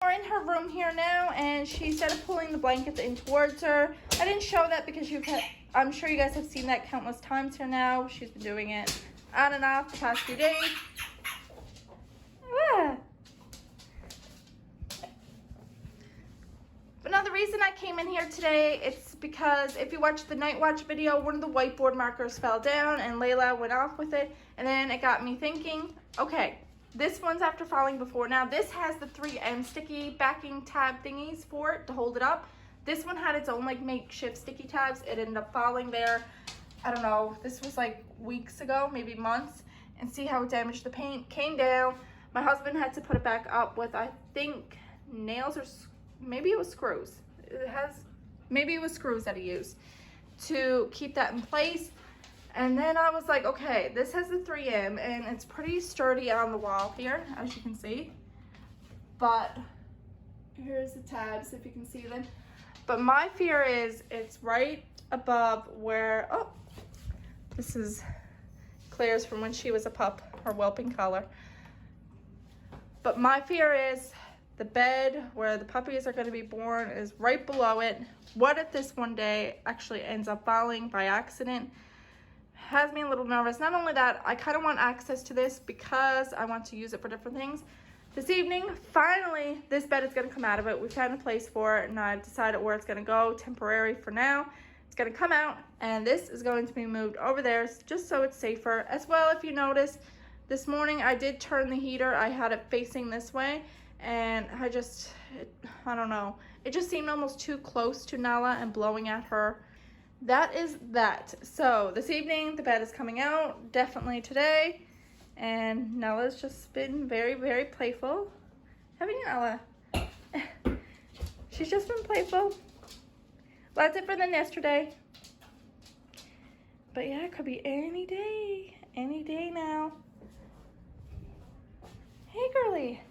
We're in her room here now, and she started pulling the blankets in towards her. I didn't show that because I'm sure you guys have seen that countless times here now. She's been doing it on and off the past few days. Ah. But now the reason I came in here today, it's because if you watched the night watch video, one of the whiteboard markers fell down and Layla went off with it, and then it got me thinking, okay, this one's after falling before. Now this has the 3M sticky backing tab thingies for it to hold it up. This one had its own like makeshift sticky tabs. It ended up falling there. I don't know, this was like weeks ago, maybe months, and see how it damaged the paint. Came down. My husband had to put it back up with, I think, nails or maybe it was screws. Maybe it was screws that he used to keep that in place. And then I was like, okay, this has the 3M and it's pretty sturdy on the wall here, as you can see. But here's the tabs, if you can see them. But my fear is it's right above where, oh, this is Claire's from when she was a pup, her whelping collar. But my fear is the bed where the puppies are going to be born is right below it. What if this one day actually ends up falling by accident? Has me a little nervous. Not only that, I kind of want access to this because I want to use it for different things. This evening, finally, this bed is going to come out of it. We found a place for it, and I decided where it's going to go, temporary for now. It's going to come out, and this is going to be moved over there just so it's safer. As well, if you notice, this morning I did turn the heater. I had it facing this way, and I don't know. It just seemed almost too close to Nala and blowing at her. That is that. So this evening the bed is coming out, definitely today, and Nala's just been very, very playful. Haven't you, Nala? She's just been playful. Lots different than yesterday. But yeah, it could be any day now. Hey, girly.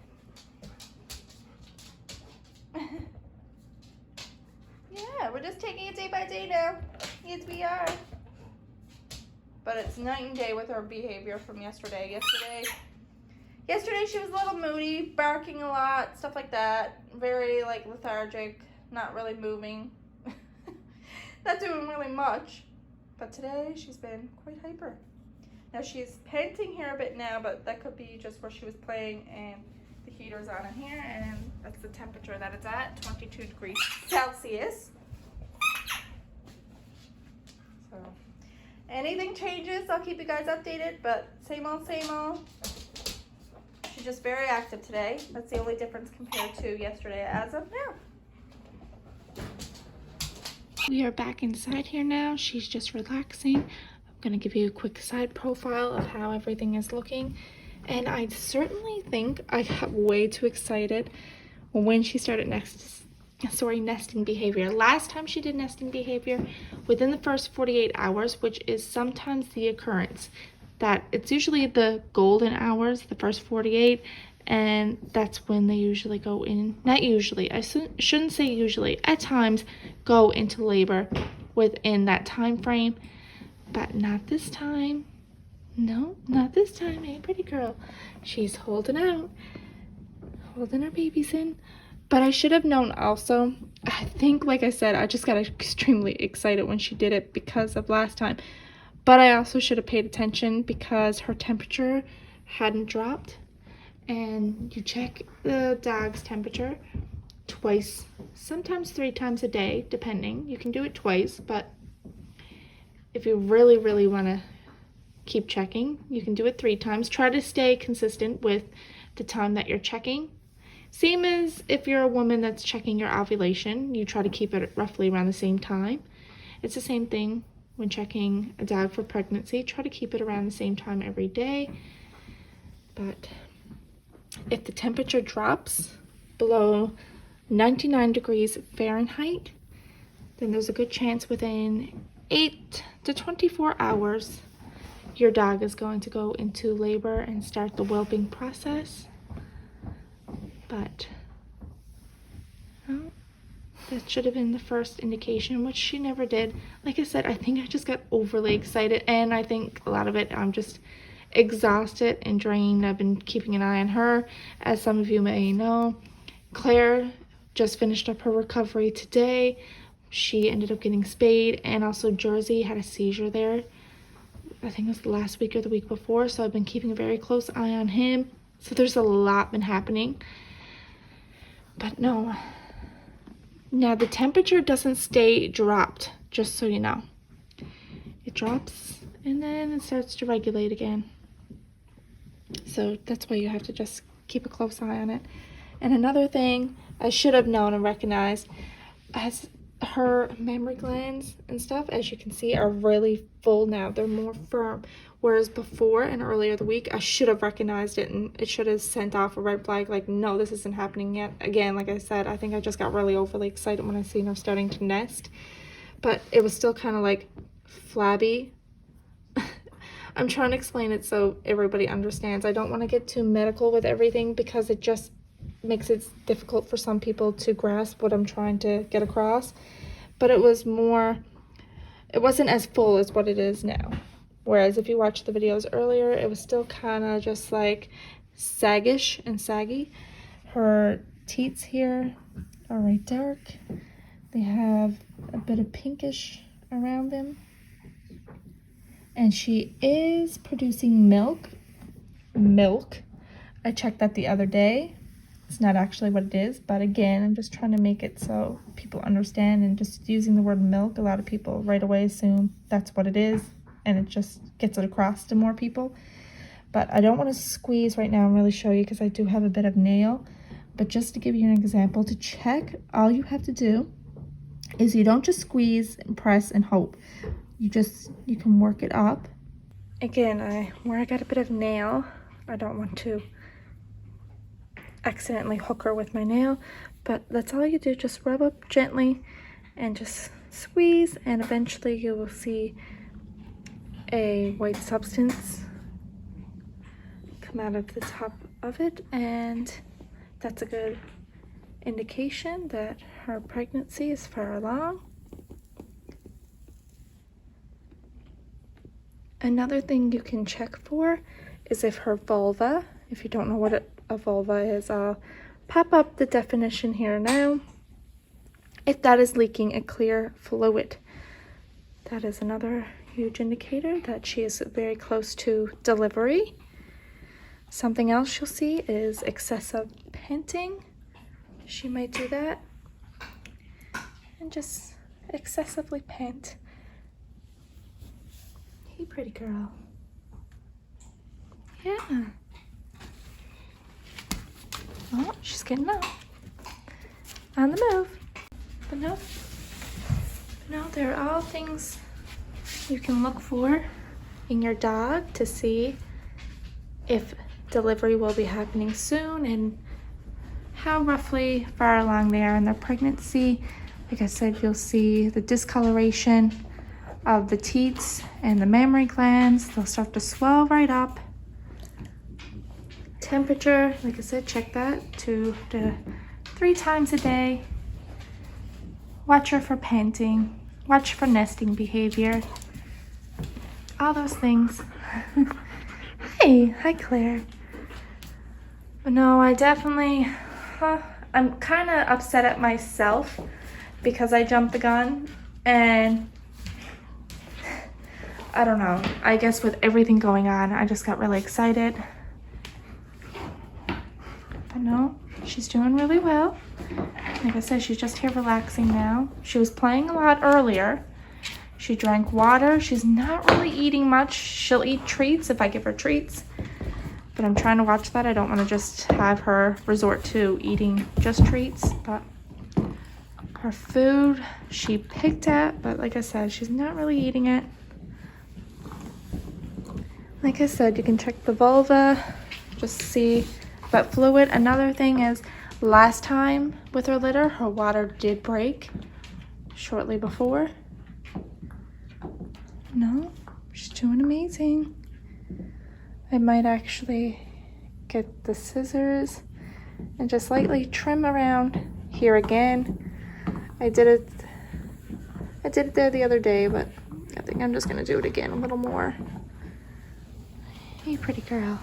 Yeah, we're just taking it day by day now. Yes, we are. But it's night and day with her behavior from yesterday. Yesterday she was a little moody, barking a lot, stuff like that. Very like lethargic, not really moving. Not doing really much. But today she's been quite hyper. Now she's panting here a bit now, but that could be just where she was playing and the heater's on in here, and that's the temperature that it's at, 22 degrees Celsius. So anything changes, I'll keep you guys updated, but same old, same old. She's just very active today. That's the only difference compared to yesterday as of now. We are back inside here now. She's just relaxing. I'm going to give you a quick side profile of how everything is looking. And I certainly think I got way too excited when she started nesting behavior. Last time she did nesting behavior, within the first 48 hours, which is sometimes the occurrence, that it's usually the golden hours, the first 48, and that's when they usually go in. Not usually, I shouldn't say usually, at times go into labor within that time frame, but not this time. No, not this time. Hey, pretty girl. She's holding out. Holding her babies in. But I should have known also. I think, like I said, I just got extremely excited when she did it because of last time. But I also should have paid attention because her temperature hadn't dropped. And you check the dog's temperature twice, sometimes 3 times a day, depending. You can do it twice, but if you really, really want to keep checking, you can do it 3 times. Try to stay consistent with the time that you're checking. Same as if you're a woman that's checking your ovulation, you try to keep it roughly around the same time. It's the same thing when checking a dog for pregnancy. Try to keep it around the same time every day. But if the temperature drops below 99 degrees Fahrenheit, then there's a good chance within 8 to 24 hours your dog is going to go into labor and start the whelping process. But well, that should have been the first indication, which she never did. Like I said, I think I just got overly excited, and I think a lot of it I'm just exhausted and drained. I've been keeping an eye on her, as some of you may know. Claire just finished up her recovery today. She ended up getting spayed, and also Jersey had a seizure there. I think it was last week or the week before, so I've been keeping a very close eye on him. So there's a lot been happening. But no. Now the temperature doesn't stay dropped, just so you know. It drops and then it starts to regulate again. So that's why you have to just keep a close eye on it. And another thing I should have known and recognized, as her mammary glands and stuff, as you can see, are really full now. They're more firm. Whereas before and earlier the week, I should have recognized it and it should have sent off a red flag like, no, this isn't happening yet. Again, like I said, I think I just got really overly excited when I seen her starting to nest. But it was still kind of like flabby. I'm trying to explain it so everybody understands. I don't want to get too medical with everything because it just makes it difficult for some people to grasp what I'm trying to get across. But it was more, it wasn't as full as what it is now. Whereas if you watched the videos earlier, it was still kind of just like saggish and saggy. Her teats here are right dark. They have a bit of pinkish around them. And she is producing milk. I checked that the other day. It's not actually what it is, but again, I'm just trying to make it so people understand, and just using the word milk, a lot of people right away assume that's what it is, and it just gets it across to more people. But I don't want to squeeze right now and really show you because I do have a bit of nail. But just to give you an example, to check, all you have to do is you don't just squeeze and press and hope. You can work it up. Again, where I got a bit of nail, I don't want to accidentally hook her with my nail, but that's all you do. Just rub up gently and just squeeze, and eventually you will see a white substance come out of the top of it, and that's a good indication that her pregnancy is far along. Another thing you can check for is if her vulva, if you don't know what a vulva is, I'll pop up the definition here now. If that is leaking a clear fluid, that is another huge indicator that she is very close to delivery. Something else you'll see is excessive panting. She might do that and just excessively pant. Hey, pretty girl. Yeah. Oh, she's getting up. On the move. But no, there are all things you can look for in your dog to see if delivery will be happening soon and how roughly far along they are in their pregnancy. Like I said, you'll see the discoloration of the teats and the mammary glands. They'll start to swell right up. Temperature, like I said, check that 2 to 3 times a day. Watch her for panting. Watch for nesting behavior. All those things. Hi Claire. But no, I definitely, I'm kind of upset at myself because I jumped the gun, and I don't know, I guess with everything going on, I just got really excited. But no, she's doing really well. Like I said, she's just here relaxing now. She was playing a lot earlier. She drank water. She's not really eating much. She'll eat treats if I give her treats. But I'm trying to watch that. I don't want to just have her resort to eating just treats. But her food, she picked at. But like I said, she's not really eating it. Like I said, you can check the vulva. Just see that fluid. Another thing is, last time with her litter, her water did break shortly before. No, she's doing amazing. I might actually get the scissors and just lightly trim around here again. I did it there the other day, but I think I'm just gonna do it again a little more. Hey, pretty girl.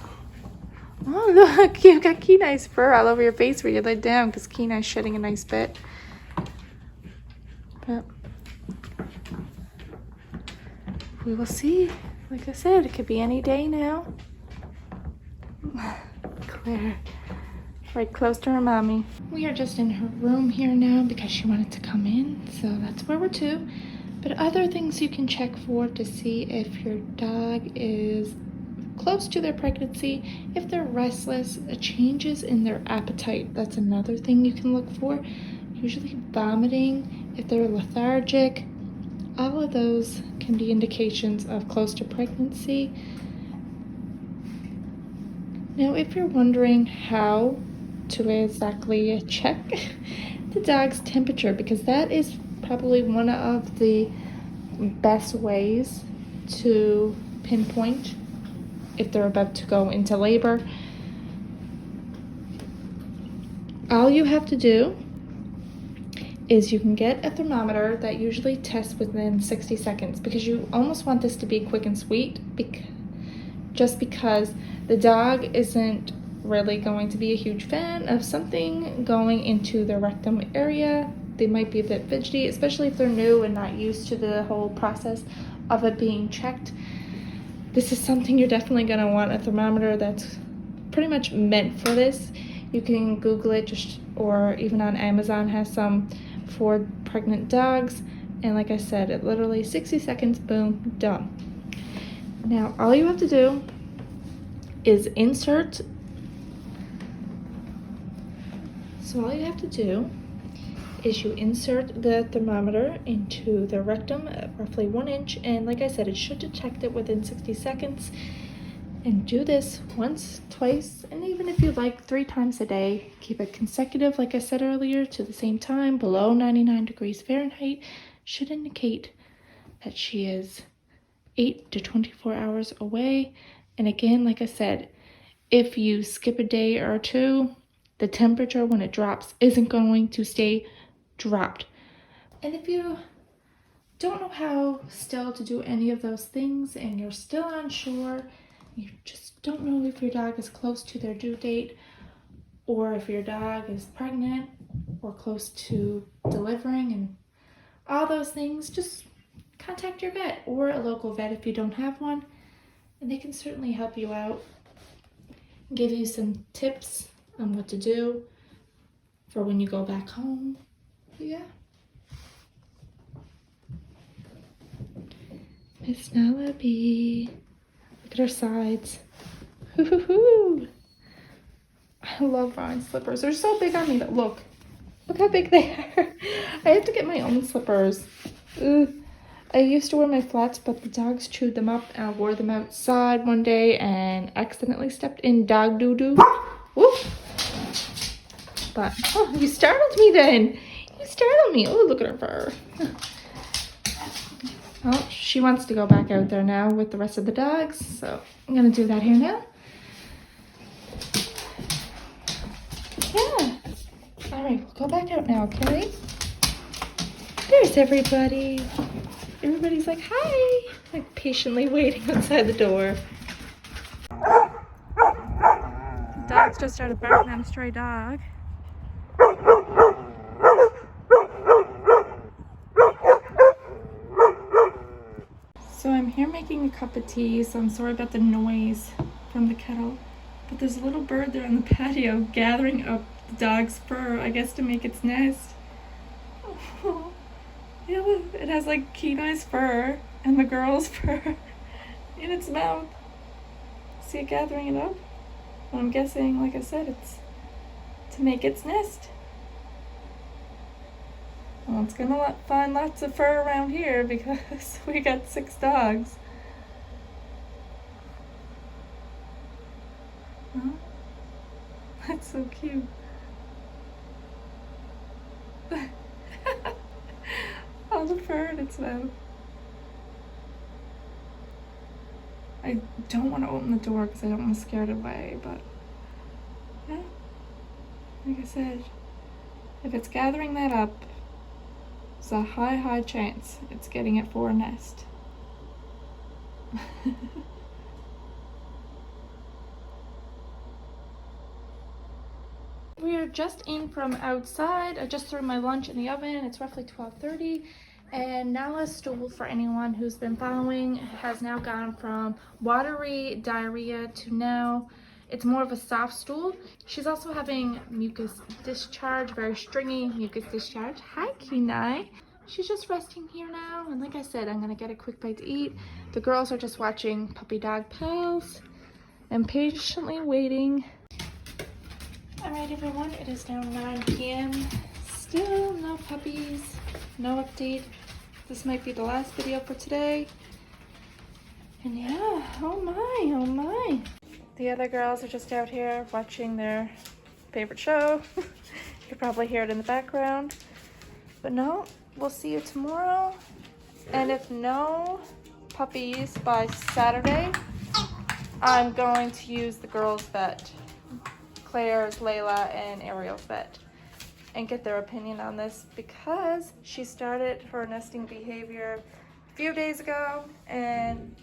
Oh, look, you've got Kenai's fur all over your face where you laid down because Kenai's shedding a nice bit. But we will see. Like I said, it could be any day now. Claire, right close to her mommy. We are just in her room here now because she wanted to come in, so that's where we're to. But other things you can check for to see if your dog is close to their pregnancy, if they're restless, changes in their appetite. That's another thing you can look for. Usually vomiting, if they're lethargic, all of those can be indications of close to pregnancy. Now, if you're wondering how to exactly check the dog's temperature, because that is probably one of the best ways to pinpoint if they're about to go into labor, all you have to do is you can get a thermometer that usually tests within 60 seconds because you almost want this to be quick and sweet, just because the dog isn't really going to be a huge fan of something going into their rectum area. They might be a bit fidgety, especially if they're new and not used to the whole process of it being checked. This is something you're definitely going to want a thermometer that's pretty much meant for this. You can Google it, or even on Amazon has some for pregnant dogs. And like I said, it literally 60 seconds, boom, done. Now, all you have to do is insert. So all you have to do is you insert the thermometer into the rectum at roughly 1 inch, and like I said, it should detect it within 60 seconds. And do this once, twice, and even if you like 3 times a day. Keep it consecutive, like I said earlier, to the same time. Below 99 degrees Fahrenheit should indicate that she is 8 to 24 hours away. And again, like I said, if you skip a day or two, the temperature when it drops isn't going to stay dropped. And if you don't know how still to do any of those things and you're still unsure, you just don't know if your dog is close to their due date, or if your dog is pregnant or close to delivering and all those things, just contact your vet or a local vet if you don't have one, and they can certainly help you out, give you some tips on what to do for when you go back home. Yeah. Miss Nalaby. Look at her sides. Hoo-hoo-hoo. I love Ryan's slippers. They're so big on me, but look how big they are. I have to get my own slippers. Ugh. I used to wear my flats, but the dogs chewed them up, and I wore them outside one day and accidentally stepped in dog doo-doo. Whoop. But, oh, you startled me then. You startled me. Oh, look at her fur. Oh, she wants to go back out there now with the rest of the dogs, so I'm gonna do that here now. Yeah. All right, we'll go back out now, okay? There's everybody. Everybody's like, hi, like patiently waiting outside the door. The dog's just started barking at a stray dog. So I'm here making a cup of tea, so I'm sorry about the noise from the kettle. But there's a little bird there on the patio gathering up the dog's fur, I guess to make its nest. Oh, yeah, look, it has like Kenai's fur and the girl's fur in its mouth. See it gathering it up? And I'm guessing, like I said, it's to make its nest. Well, it's gonna find lots of fur around here because we got 6 dogs. Huh? That's so cute. All the fur in its mouth. I don't want to open the door because I don't want to scare it away, but yeah, like I said, if it's gathering that up, there's a high chance it's getting it for a nest. we are just in from outside. I just threw my lunch in the oven. It's roughly 12:30. And Nala's stool, for anyone who's been following, has now gone from watery diarrhea to now it's more of a soft stool. She's also having mucus discharge, very stringy mucus discharge. Hi, Kunai. She's just resting here now. And like I said, I'm gonna get a quick bite to eat. The girls are just watching Puppy Dog Pals and patiently waiting. All right, everyone, it is now 9 p.m. Still no puppies, no update. This might be the last video for today. And yeah, oh my, oh my. The other girls are just out here watching their favorite show. You can probably hear it in the background. But no, we'll see you tomorrow. And if no puppies by Saturday, I'm going to use the girls' vet, Claire's, Layla, and Ariel's vet, and get their opinion on this, because she started her nesting behavior a few days ago, and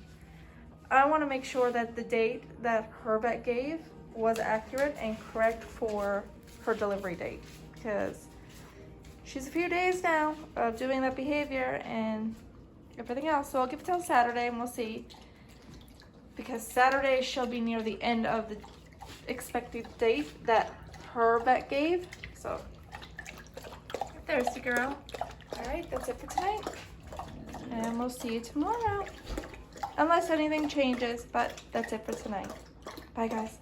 I want to make sure that the date that her vet gave was accurate and correct for her delivery date, because she's a few days now of doing that behavior and everything else. So I'll give it till Saturday and we'll see, because Saturday she'll be near the end of the expected date that her vet gave. So there's the girl. All right, that's it for tonight, and we'll see you tomorrow unless anything changes, but that's it for tonight. Bye guys.